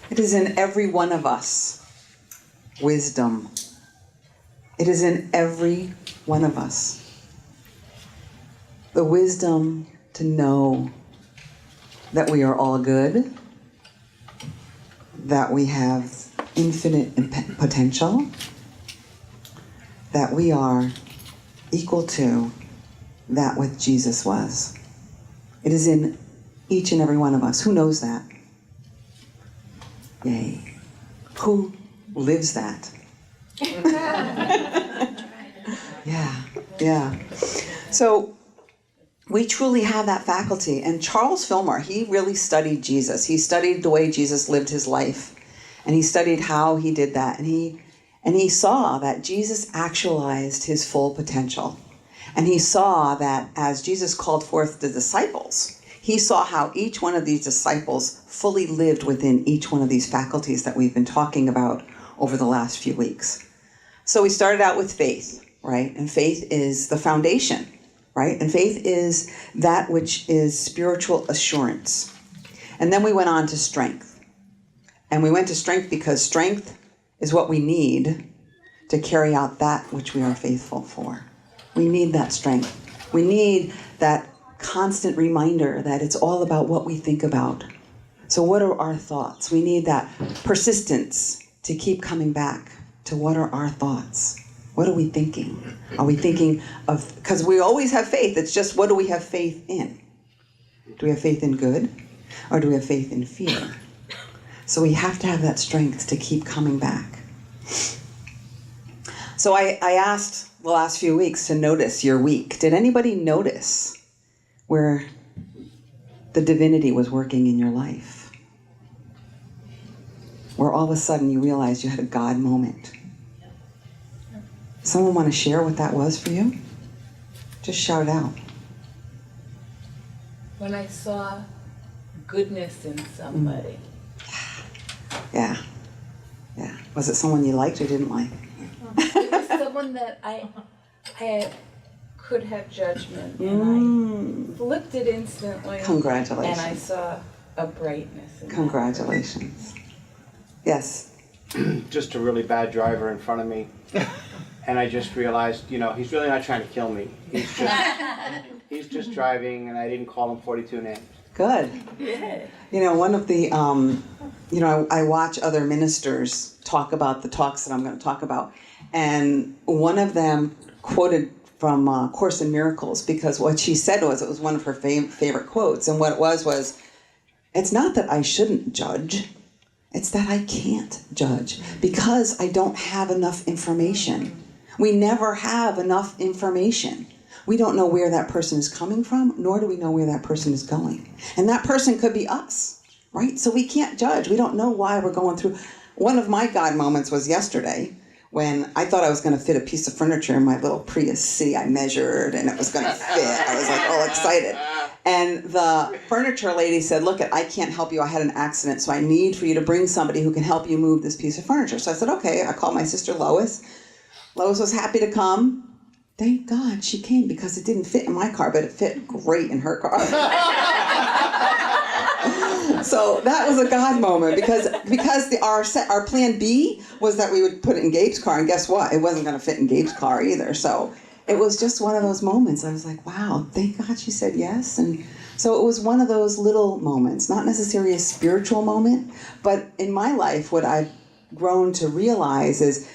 It is in every one of us. Wisdom. It is in every one of us. The wisdom to know that we are all good, that we have infinite potential, that we are equal to that which Jesus was. It is in each and every one of us. Who knows that? Yay. Who lives that? Yeah. So we truly have that faculty. And Charles Fillmore, he really studied Jesus. He studied the way Jesus lived his life. And he studied how he did that. And he saw that Jesus actualized his full potential. And he saw that as Jesus called forth the disciples, he saw how each one of these disciples fully lived within each one of these faculties that we've been talking about over the last few weeks. So we started out with faith, right? And faith is the foundation, right? And faith is that which is spiritual assurance. And then we went on to strength. And we went to strength because strength is what we need to carry out that which we are faithful for. We need that strength. We need that constant reminder that it's all about what we think about. So what are our thoughts? We need that persistence to keep coming back to what are our thoughts? What are we thinking? Are we thinking of, because we always have faith, it's just what do we have faith in? Do we have faith in good or do we have faith in fear? So we have to have that strength to keep coming back. So I asked the last few weeks to notice your week. Did anybody notice where the divinity was working in your life? Where all of a sudden you realized you had a God moment. Someone want to share what that was for you? Just shout it out. When I saw goodness in somebody. Yeah. Was it someone you liked or didn't like? It was someone that I could have judgment, and I flipped it instantly. Congratulations. And I saw a brightness in Congratulations. Yes. Just a really bad driver in front of me. And I just realized, he's really not trying to kill me. He's just driving, and I didn't call him 42 names. Good. Yeah. One of the, I watch other ministers talk about the talks that I'm going to talk about. And one of them quoted from Course in Miracles, because what she said was, it was one of her favorite quotes. And what it was, it's not that I shouldn't judge. It's that I can't judge because I don't have enough information. We never have enough information. We don't know where that person is coming from, nor do we know where that person is going. And that person could be us, right? So we can't judge. We don't know why we're going through. One of my God moments was yesterday when I thought I was going to fit a piece of furniture in my little Prius C. I measured and it was going to fit. I was like all excited. And the furniture lady said, look, I can't help you. I had an accident, so I need for you to bring somebody who can help you move this piece of furniture. So I said, okay. I called my sister Lois. Lois was happy to come. Thank God she came because it didn't fit in my car, but it fit great in her car. So that was a God moment because our plan B was that we would put it in Gabe's car, and guess what? It wasn't going to fit in Gabe's car either. So it was just one of those moments. I was like, wow, thank God she said yes. And so it was one of those little moments, not necessarily a spiritual moment, but in my life, what I've grown to realize is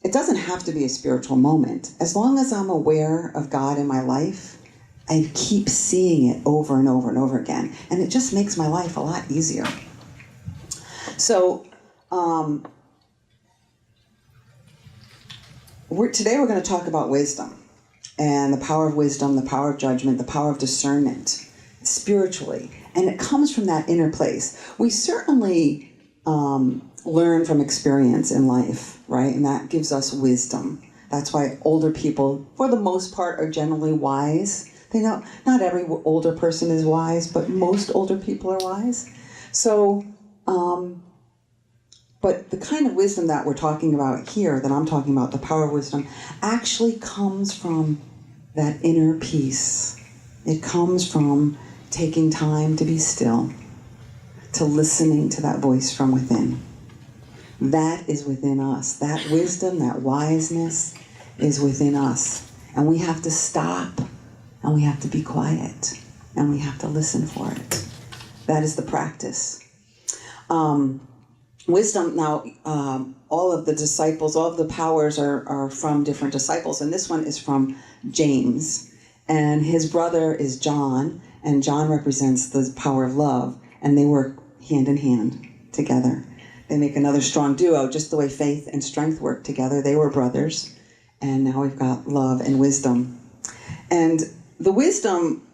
it doesn't have to be a spiritual moment. As long as I'm aware of God in my life, I keep seeing it over and over and over again. And it just makes my life a lot easier. So today we're going to talk about wisdom and the power of wisdom, the power of judgment, the power of discernment spiritually. And it comes from that inner place. We certainly learn from experience in life, right? And that gives us wisdom. That's why older people, for the most part, are generally wise. They know not every older person is wise, but most older people are wise. So, but the kind of wisdom that we're talking about here, that I'm talking about, the power of wisdom, actually comes from that inner peace. It comes from taking time to be still, to listening to that voice from within. That is within us. That wisdom, that wiseness is within us. And we have to stop, and we have to be quiet, and we have to listen for it. That is the practice. Wisdom, now, all of the disciples, all of the powers are from different disciples, and this one is from James. And his brother is John, and John represents the power of love, and they work hand in hand together. They make another strong duo, just the way faith and strength work together. They were brothers, and now we've got love and wisdom. And the wisdom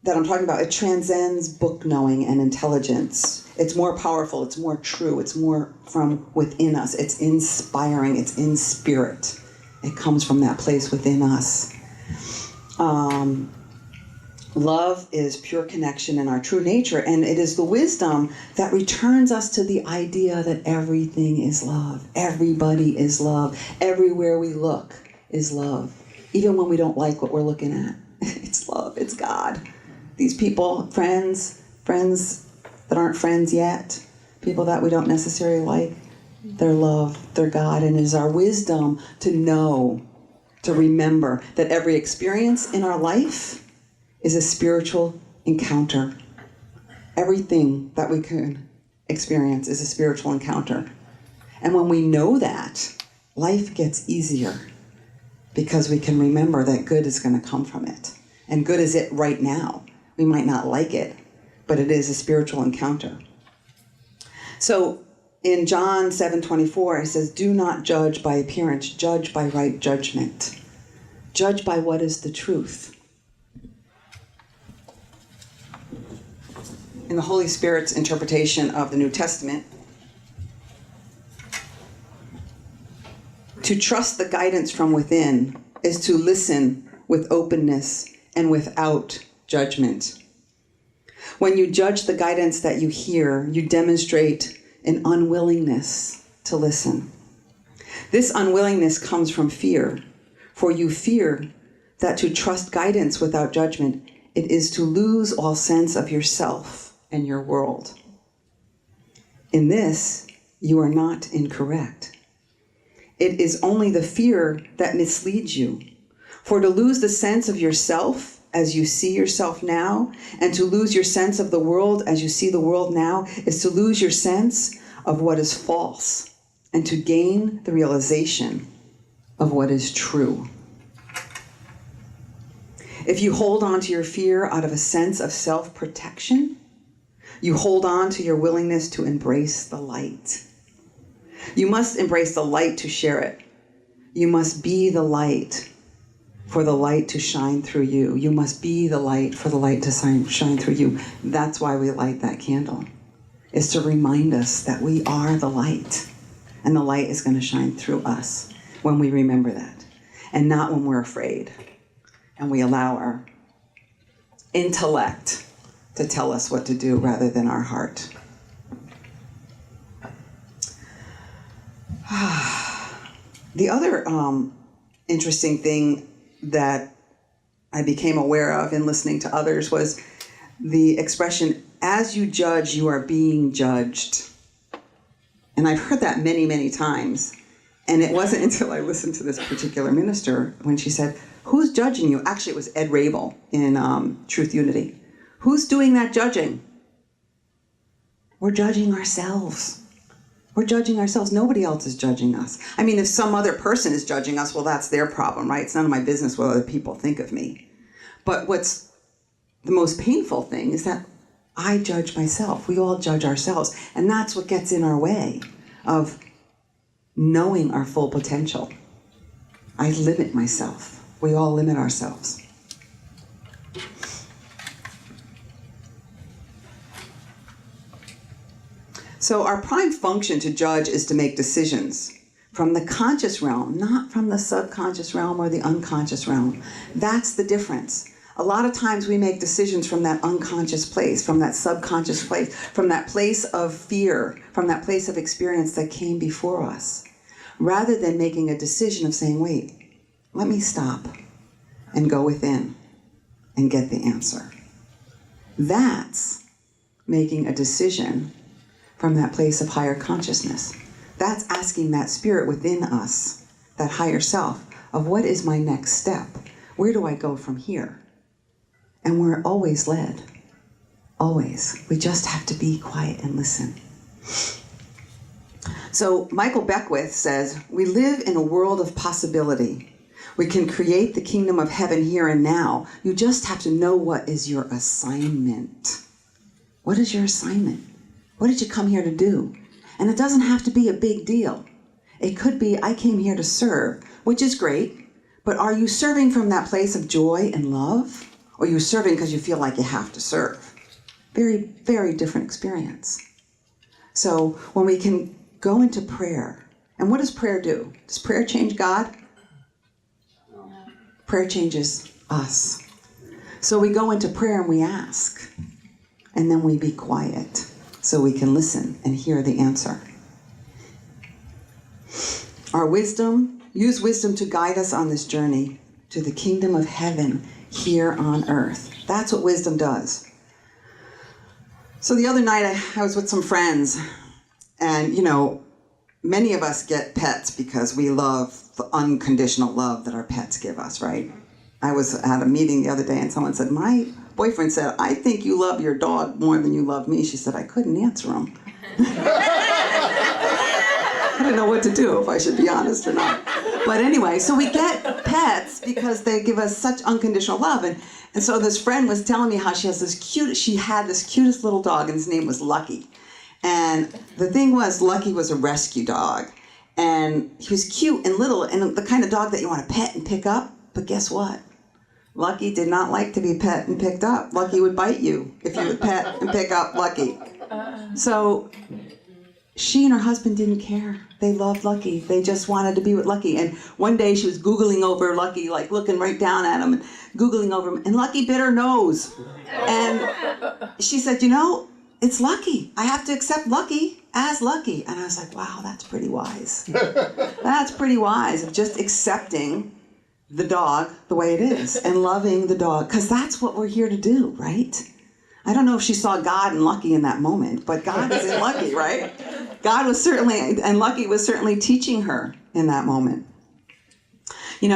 that I'm talking about, it transcends book knowing and intelligence. It's more powerful, it's more true, it's more from within us. It's inspiring, it's in spirit. It comes from that place within us. Love is pure connection in our true nature, and it is the wisdom that returns us to the idea that everything is love. Everybody is love. Everywhere we look is love. Even when we don't like what we're looking at, it's love, it's God. These people, friends that aren't friends yet, people that we don't necessarily like, they're love, they're God, and it is our wisdom to know, to remember that every experience in our life is a spiritual encounter. Everything that we can experience is a spiritual encounter. And when we know that, life gets easier because we can remember that good is going to come from it. And good is it right now. We might not like it, but it is a spiritual encounter. So in John 7:24, it says, "Do not judge by appearance, judge by right judgment." Judge by what is the truth. In the Holy Spirit's interpretation of the New Testament, to trust the guidance from within is to listen with openness and without judgment. When you judge the guidance that you hear, you demonstrate an unwillingness to listen. This unwillingness comes from fear, for you fear that to trust guidance without judgment, it is to lose all sense of yourself and your world. In this, you are not incorrect. It is only the fear that misleads you. For to lose the sense of yourself as you see yourself now, and to lose your sense of the world as you see the world now, is to lose your sense of what is false, and to gain the realization of what is true. If you hold on to your fear out of a sense of self-protection, you hold on to your willingness to embrace the light. You must embrace the light to share it. You must be the light for the light to shine through you. You must be the light for the light to shine through you. That's why we light that candle, is to remind us that we are the light, and the light is going to shine through us when we remember that, and not when we're afraid and we allow our intellect to tell us what to do rather than our heart. The other interesting thing that I became aware of in listening to others was the expression, "As you judge, you are being judged." And I've heard that many, many times. And it wasn't until I listened to this particular minister when she said, "Who's judging you?" Actually, it was Ed Rabel in Truth Unity. Who's doing that judging? We're judging ourselves. We're judging ourselves. Nobody else is judging us. I mean, if some other person is judging us, well, that's their problem, right? It's none of my business what other people think of me. But what's the most painful thing is that I judge myself. We all judge ourselves. And that's what gets in our way of knowing our full potential. I limit myself. We all limit ourselves. So our prime function to judge is to make decisions from the conscious realm, not from the subconscious realm or the unconscious realm. That's the difference. A lot of times we make decisions from that unconscious place, from that subconscious place, from that place of fear, from that place of experience that came before us, rather than making a decision of saying, wait, let me stop and go within and get the answer. That's making a decision from that place of higher consciousness. That's asking that spirit within us, that higher self, of what is my next step? Where do I go from here? And we're always led. Always. We just have to be quiet and listen. So Michael Beckwith says, we live in a world of possibility. We can create the kingdom of heaven here and now. You just have to know what is your assignment. What is your assignment? What did you come here to do? And it doesn't have to be a big deal. It could be, I came here to serve, which is great, but are you serving from that place of joy and love? Or are you serving because you feel like you have to serve? Very, very different experience. So when we can go into prayer, and what does prayer do? Does prayer change God? Prayer changes us. So we go into prayer and we ask, and then we be quiet so we can listen and hear the answer. Our wisdom, use wisdom to guide us on this journey to the kingdom of heaven here on earth. That's what wisdom does. So the other night I was with some friends, and many of us get pets because we love the unconditional love that our pets give us, right? I was at a meeting the other day and someone said, my boyfriend said, I think you love your dog more than you love me. She said, I couldn't answer him. I didn't know what to do, if I should be honest or not. But anyway, so we get pets because they give us such unconditional love. And so this friend was telling me how she had this cutest little dog, and his name was Lucky. And the thing was, Lucky was a rescue dog. And he was cute and little, and the kind of dog that you want to pet and pick up. But guess what? Lucky did not like to be pet and picked up. Lucky would bite you if you would pet and pick up Lucky. So she and her husband didn't care. They loved Lucky. They just wanted to be with Lucky. And one day she was Googling over Lucky, like looking right down at him and Googling over him. And Lucky bit her nose. And she said, it's Lucky. I have to accept Lucky as Lucky. And I was like, wow, that's pretty wise. That's pretty wise, of just accepting the dog the way it is and loving the dog. Because that's what we're here to do, right? I don't know if she saw God and Lucky in that moment, but God is in Lucky, right? God was certainly, and Lucky was certainly teaching her in that moment.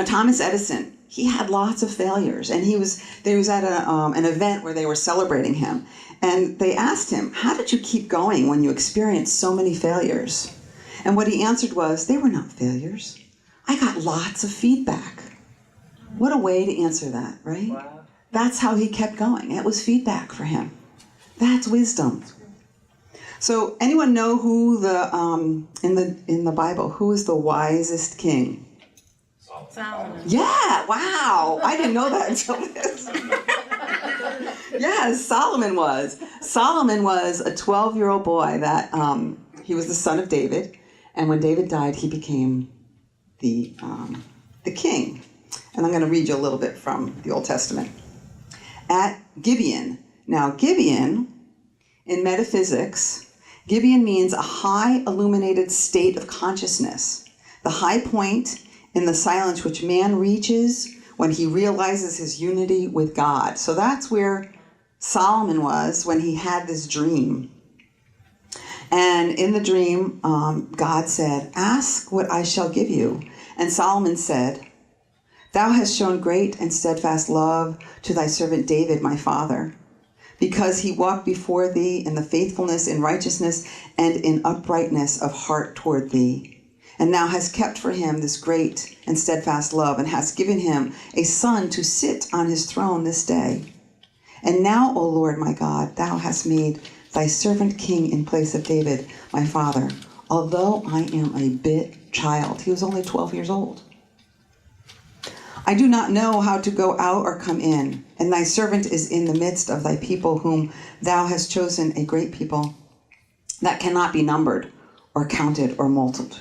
Thomas Edison, he had lots of failures, and he was at an event where they were celebrating him, and they asked him, how did you keep going when you experienced so many failures? And what he answered was, they were not failures. I got lots of feedback. What a way to answer that, right? Wow. That's how he kept going. It was feedback for him. That's wisdom. So, anyone know who in the Bible, who is the wisest king? Solomon. Yeah, wow. I didn't know that until this. Yes, Solomon was. Solomon was a 12-year-old boy that he was the son of David, and when David died, he became the king. And I'm going to read you a little bit from the Old Testament. At Gibeon. Now, Gibeon, in metaphysics, Gibeon means a high illuminated state of consciousness, the high point in the silence which man reaches when he realizes his unity with God. So that's where Solomon was when he had this dream. And in the dream, God said, ask what I shall give you. And Solomon said, thou hast shown great and steadfast love to thy servant David, my father, because he walked before thee in the faithfulness, in righteousness, and in uprightness of heart toward thee. And thou hast kept for him this great and steadfast love, and hast given him a son to sit on his throne this day. And now, O Lord my God, thou hast made thy servant king in place of David, my father, although I am a bit child. He was only 12 years old. I do not know how to go out or come in, and thy servant is in the midst of thy people, whom thou hast chosen, a great people that cannot be numbered or counted or multiplied.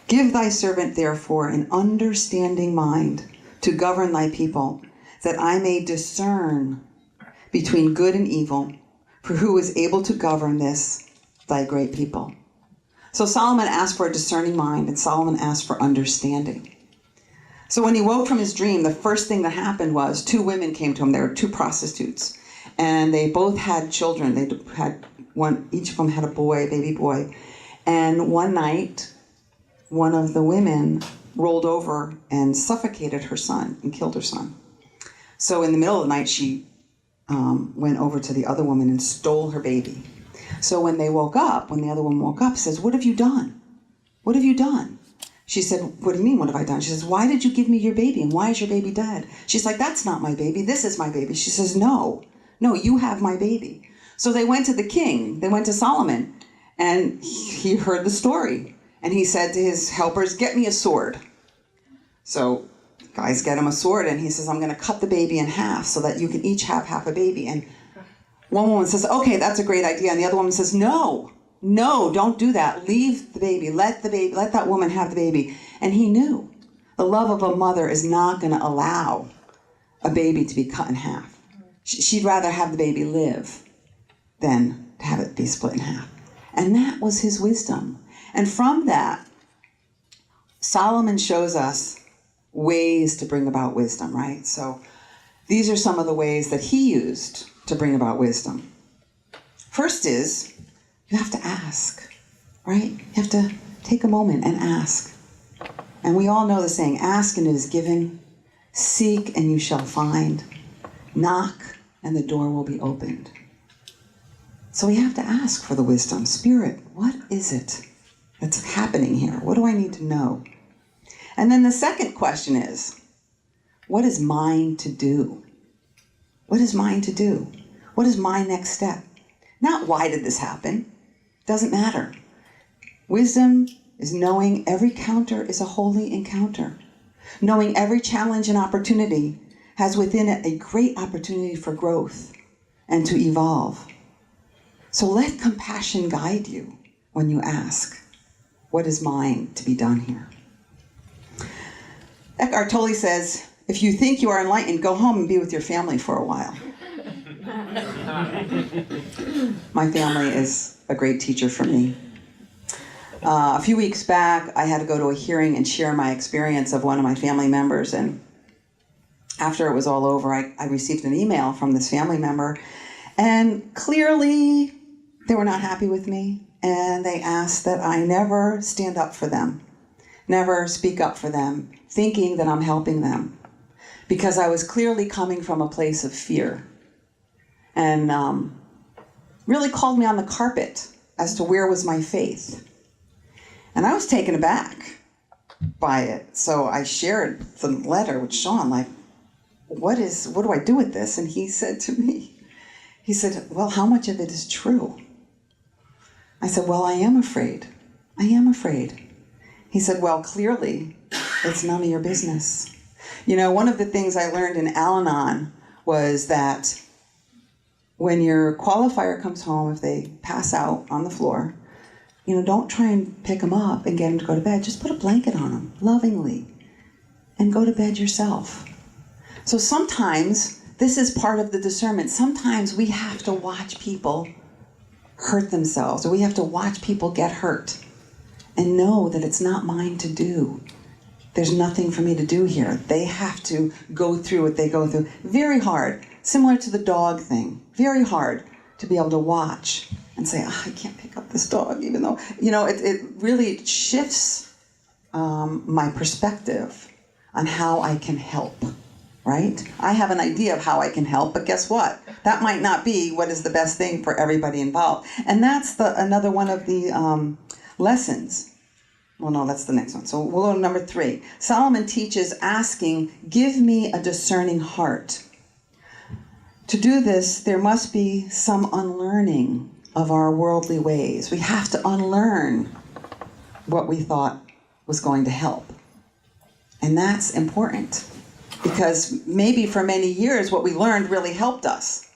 Give thy servant, therefore, an understanding mind to govern thy people, that I may discern between good and evil, for who is able to govern this, thy great people? So Solomon asked for a discerning mind, and Solomon asked for understanding. So when he woke from his dream, the first thing that happened was 2 women came to him. There were 2 prostitutes. and they both had children. They had one, each of them had a boy, a baby boy. And one night, one of the women rolled over and suffocated her son and killed her son. So in the middle of the night, she went over to the other woman and stole her baby. So when they woke up, when the other woman woke up, says, "What have you done? What have you done?" She said, "What do you mean, what have I done?" She says, "Why did you give me your baby, and why is your baby dead?" She's like, "That's not my baby, this is my baby." She says, no, you have my baby." So they went to the king, they went to Solomon, and he heard the story. And he said to his helpers, "Get me a sword." So guys get him a sword, and he says, "I'm gonna cut the baby in half so that you can each have half a baby." And one woman says, "Okay, that's a great idea." And the other woman says, No, don't do that. Leave the baby. Let that woman have the baby. And he knew the love of a mother is not going to allow a baby to be cut in half. She'd rather have the baby live than to have it be split in half. And that was his wisdom. And from that, Solomon shows us ways to bring about wisdom, right? So these are some of the ways that he used to bring about wisdom. First is, you have to ask, right? You have to take a moment and ask. And we all know the saying, ask and it is given, seek and you shall find, knock and the door will be opened. So we have to ask for the wisdom. Spirit, what is it that's happening here? What do I need to know? And then the second question is, what is mine to do? What is mine to do? What is my next step? Not why did this happen? Doesn't matter. Wisdom is knowing every counter is a holy encounter. Knowing every challenge and opportunity has within it a great opportunity for growth and to evolve. So let compassion guide you when you ask, what is mine to be done here? Eckhart Tolle says, if you think you are enlightened, go home and be with your family for a while. My family is a great teacher for me. A few weeks back, I had to go to a hearing and share my experience of one of my family members. And after it was all over, I received an email from this family member. And clearly, they were not happy with me. And they asked that I never stand up for them, never speak up for them, thinking that I'm helping them. Because I was clearly coming from a place of fear. And really called me on the carpet as to where was my faith. And I was taken aback by it. So I shared the letter with Sean, like, what do I do with this? And he said to me, he said, well, how much of it is true? I said, well, I am afraid. I am afraid. He said, well, clearly, it's none of your business. You know, one of the things I learned in Al-Anon was that when your qualifier comes home, if they pass out on the floor, you know, don't try and pick them up and get them to go to bed. Just put a blanket on them, lovingly, and go to bed yourself. So sometimes, this is part of the discernment. Sometimes we have to watch people hurt themselves, or we have to watch people get hurt and know that it's not mine to do. There's nothing for me to do here. They have to go through what they go through. Very hard. Similar to the dog thing. Very hard to be able to watch and say, I can't pick up this dog, even though, you know, it really shifts my perspective on how I can help, right? I have an idea of how I can help, but guess what? That might not be what is the best thing for everybody involved. And that's another one of the lessons. Well, no, that's the next one. So we'll go to number 3. Solomon teaches asking, give me a discerning heart. To do this, there must be some unlearning of our worldly ways. We have to unlearn what we thought was going to help. And that's important because maybe for many years what we learned really helped us.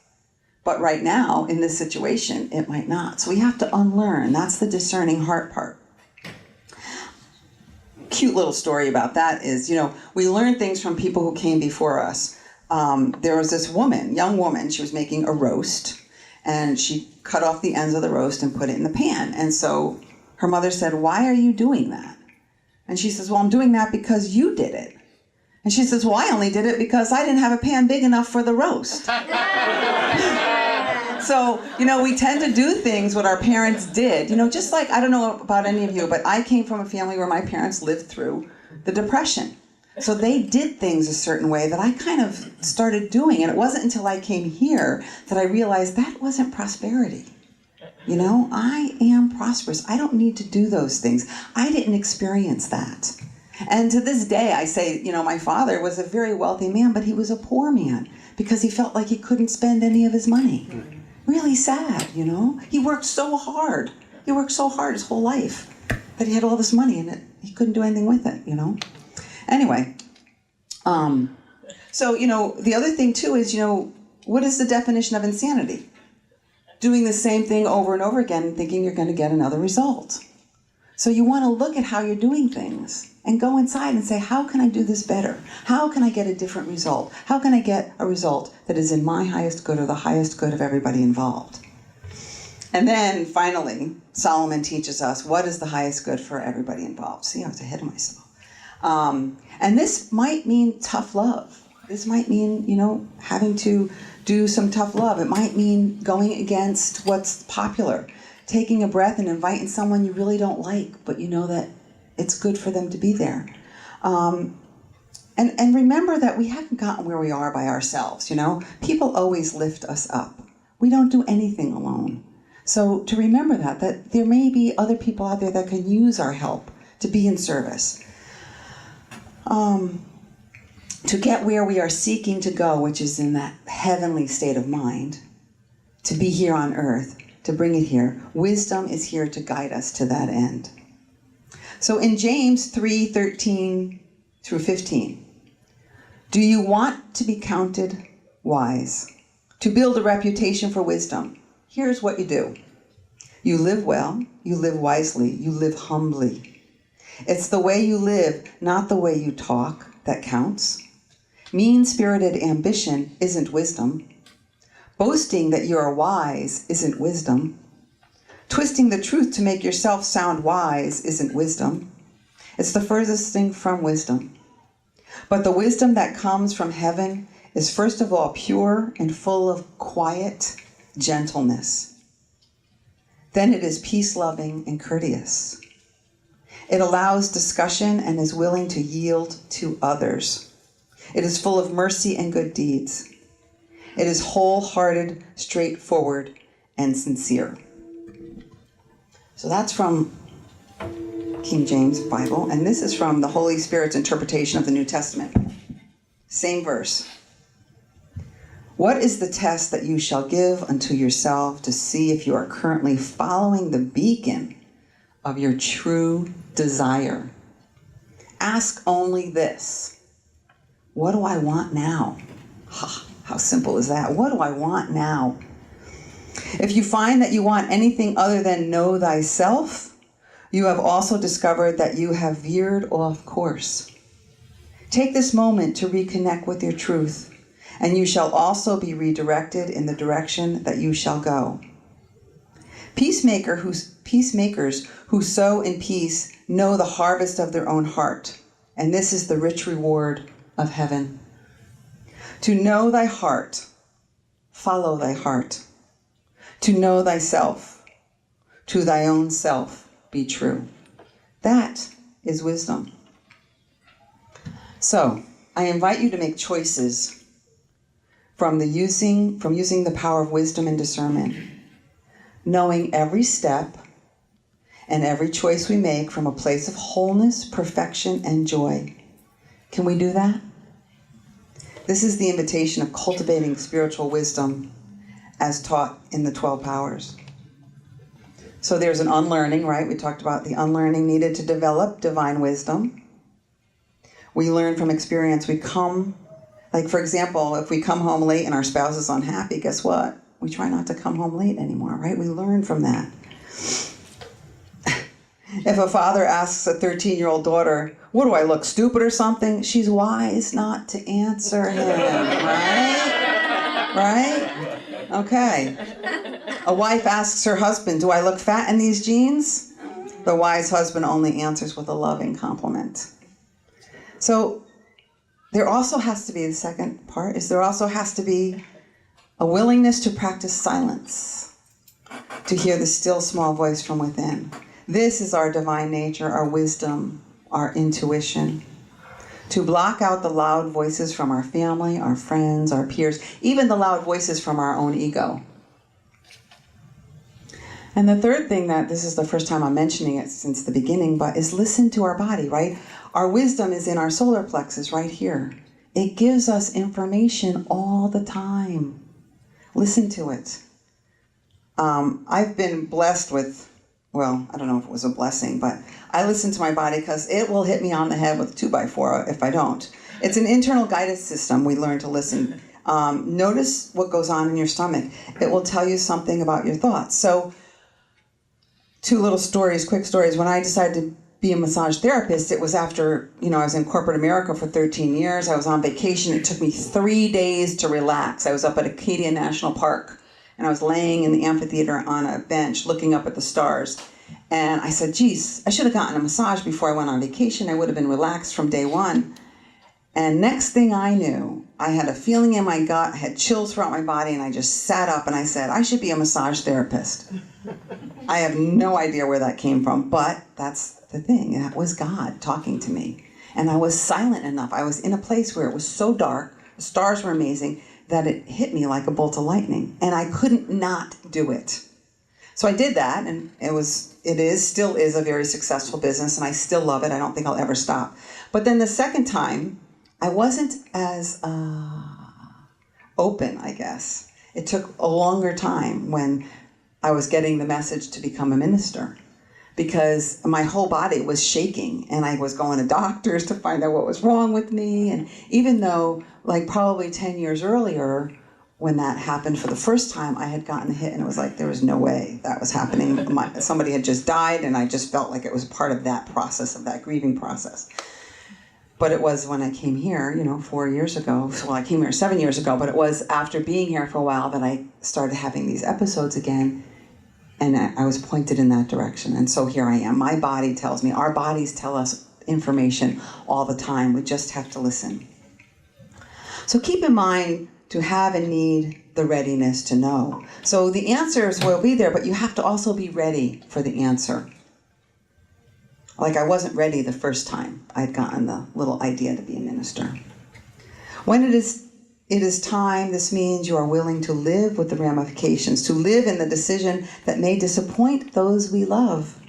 But right now, in this situation, it might not. So we have to unlearn. That's the discerning heart part. Cute little story about that is, you know, we learn things from people who came before us. There was this woman, young woman, she was making a roast, and she cut off the ends of the roast and put it in the pan. And so her mother said, why are you doing that? And she says, well, I'm doing that because you did it. And she says, well, I only did it because I didn't have a pan big enough for the roast. So, we tend to do things what our parents did. Just like, I don't know about any of you, but I came from a family where my parents lived through the Depression. So they did things a certain way that I kind of started doing. And it wasn't until I came here that I realized that wasn't prosperity. I am prosperous. I don't need to do those things. I didn't experience that. And to this day, I say, my father was a very wealthy man, but he was a poor man because he felt like he couldn't spend any of his money. Really sad, He worked so hard. He worked so hard his whole life that he had all this money and he couldn't do anything with it, Anyway, so, the other thing too is, what is the definition of insanity? Doing the same thing over and over again, thinking you're going to get another result. So you want to look at how you're doing things and go inside and say, how can I do this better? How can I get a different result? How can I get a result that is in my highest good or the highest good of everybody involved? And then finally, Solomon teaches us what is the highest good for everybody involved. See, I was ahead of myself. And this might mean tough love. This might mean, having to do some tough love. It might mean going against what's popular, taking a breath and inviting someone you really don't like, but you know that it's good for them to be there. And remember that we haven't gotten where we are by ourselves, People always lift us up. We don't do anything alone. So to remember that there may be other people out there that can use our help to be in service. To get where we are seeking to go, which is in that heavenly state of mind, to be here on earth, to bring it here. Wisdom is here to guide us to that end. So in James 3:13 through 15, do you want to be counted wise, to build a reputation for wisdom? Here's what you do. You live well, you live wisely, you live humbly. It's the way you live, not the way you talk, that counts. Mean-spirited ambition isn't wisdom. Boasting that you are wise isn't wisdom. Twisting the truth to make yourself sound wise isn't wisdom. It's the furthest thing from wisdom. But the wisdom that comes from heaven is first of all pure and full of quiet gentleness. Then it is peace-loving and courteous. It allows discussion and is willing to yield to others. It is full of mercy and good deeds. It is wholehearted, straightforward, and sincere. So that's from King James Bible, and this is from the Holy Spirit's interpretation of the New Testament. Same verse. What is the test that you shall give unto yourself to see if you are currently following the beacon of your true desire? Ask only this. What do I want now? How simple is that? What do I want now? If you find that you want anything other than know thyself, you have also discovered that you have veered off course. Take this moment to reconnect with your truth, and you shall also be redirected in the direction that you shall go. Peacemakers who sow in peace know the harvest of their own heart, and this is the rich reward of heaven. To know thy heart, follow thy heart. To know thyself, to thy own self be true. That is wisdom. So, I invite you to make choices from using the power of wisdom and discernment, knowing every step and every choice we make from a place of wholeness, perfection, and joy. Can we do that? This is the invitation of cultivating spiritual wisdom as taught in the 12 powers. So there's an unlearning, right? We talked about the unlearning needed to develop divine wisdom. We learn from experience. We come, like for example, if we come home late and our spouse is unhappy, guess what? We try not to come home late anymore, right? We learn from that. If a father asks a 13-year-old daughter, what do I look, stupid or something? She's wise not to answer him, right? Right? Okay. A wife asks her husband, do I look fat in these jeans? The wise husband only answers with a loving compliment. So there also has to be, the second part is there also has to be A willingness to practice silence, to hear the still small voice from within. This is our divine nature, our wisdom, our intuition. To block out the loud voices from our family, our friends, our peers, even the loud voices from our own ego. And the third thing, that this is the first time I'm mentioning it since the beginning, but is listen to our body, right? Our wisdom is in our solar plexus right here. It gives us information all the time. Listen to it. I've been blessed with, well, I don't know if it was a blessing, but I listen to my body because it will hit me on the head with a 2x4 if I don't. It's an internal guidance system. We learn to listen. Notice what goes on in your stomach. It will tell you something about your thoughts. So, two little stories, quick stories. When I decided to be a massage therapist, it was after, I was in corporate America for 13 years. I was on vacation. It took me 3 days to relax. I was up at Acadia National Park, and I was laying in the amphitheater on a bench looking up at the stars. And I said, geez, I should have gotten a massage before I went on vacation. I would have been relaxed from day one. And next thing I knew, I had a feeling in my gut, I had chills throughout my body, and I just sat up and I said, I should be a massage therapist. I have no idea where that came from, but that's the thing. That was God talking to me. And I was silent enough. I was in a place where it was so dark, the stars were amazing, that it hit me like a bolt of lightning. And I couldn't not do it. So I did that, and still is a very successful business, and I still love it. I don't think I'll ever stop. But then the second time, I wasn't as open, I guess. It took a longer time when I was getting the message to become a minister, because my whole body was shaking, and I was going to doctors to find out what was wrong with me. And even though, like probably 10 years earlier, when that happened for the first time, I had gotten hit, and it was like there was no way that was happening. Somebody had just died, and I just felt like it was part of that process, of that grieving process. But it was when I came here, 4 years ago. Well, I came here 7 years ago, but it was after being here for a while that I started having these episodes again, and I was pointed in that direction. And so here I am. My body tells me, our bodies tell us information all the time. We just have to listen. So keep in mind to have and need the readiness to know. So the answers will be there, but you have to also be ready for the answer. Like I wasn't ready the first time I'd gotten the little idea to be a minister. When it is time, this means you are willing to live with the ramifications, to live in the decision that may disappoint those we love.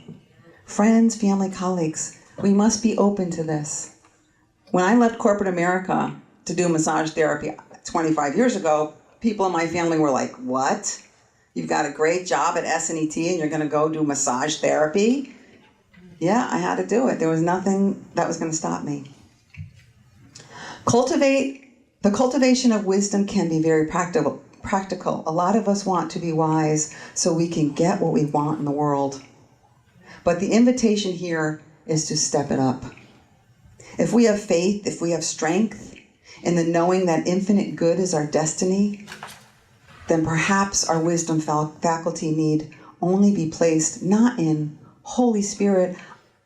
Friends, family, colleagues, we must be open to this. When I left corporate America to do massage therapy 25 years ago, people in my family were like, what? You've got a great job at S&ET and you're going to go do massage therapy? Yeah, I had to do it. There was nothing that was going to stop me. The cultivation of wisdom can be very practical. A lot of us want to be wise so we can get what we want in the world. But the invitation here is to step it up. If we have faith, if we have strength in the knowing that infinite good is our destiny, then perhaps our wisdom faculty need only be placed not in Holy Spirit,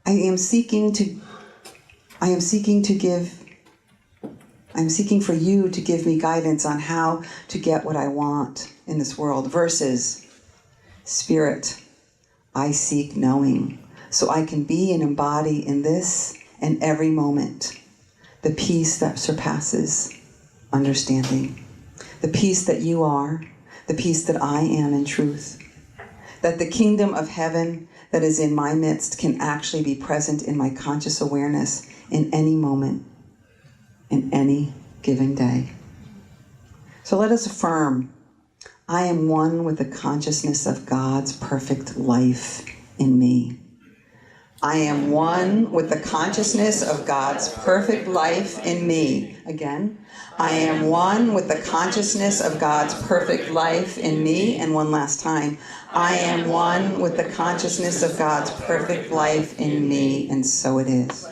I am seeking for you to give me guidance on how to get what I want in this world, versus Spirit, I seek knowing, so I can be and embody in this and every moment the peace that surpasses understanding, the peace that you are, the peace that I am in truth, that the kingdom of heaven that is in my midst can actually be present in my conscious awareness in any moment, in any given day. So let us affirm, I am one with the consciousness of God's perfect life in me. I am one with the consciousness of God's perfect life in me. Again, I am one with the consciousness of God's perfect life in me. And one last time, I am one with the consciousness of God's perfect life in me, and so it is.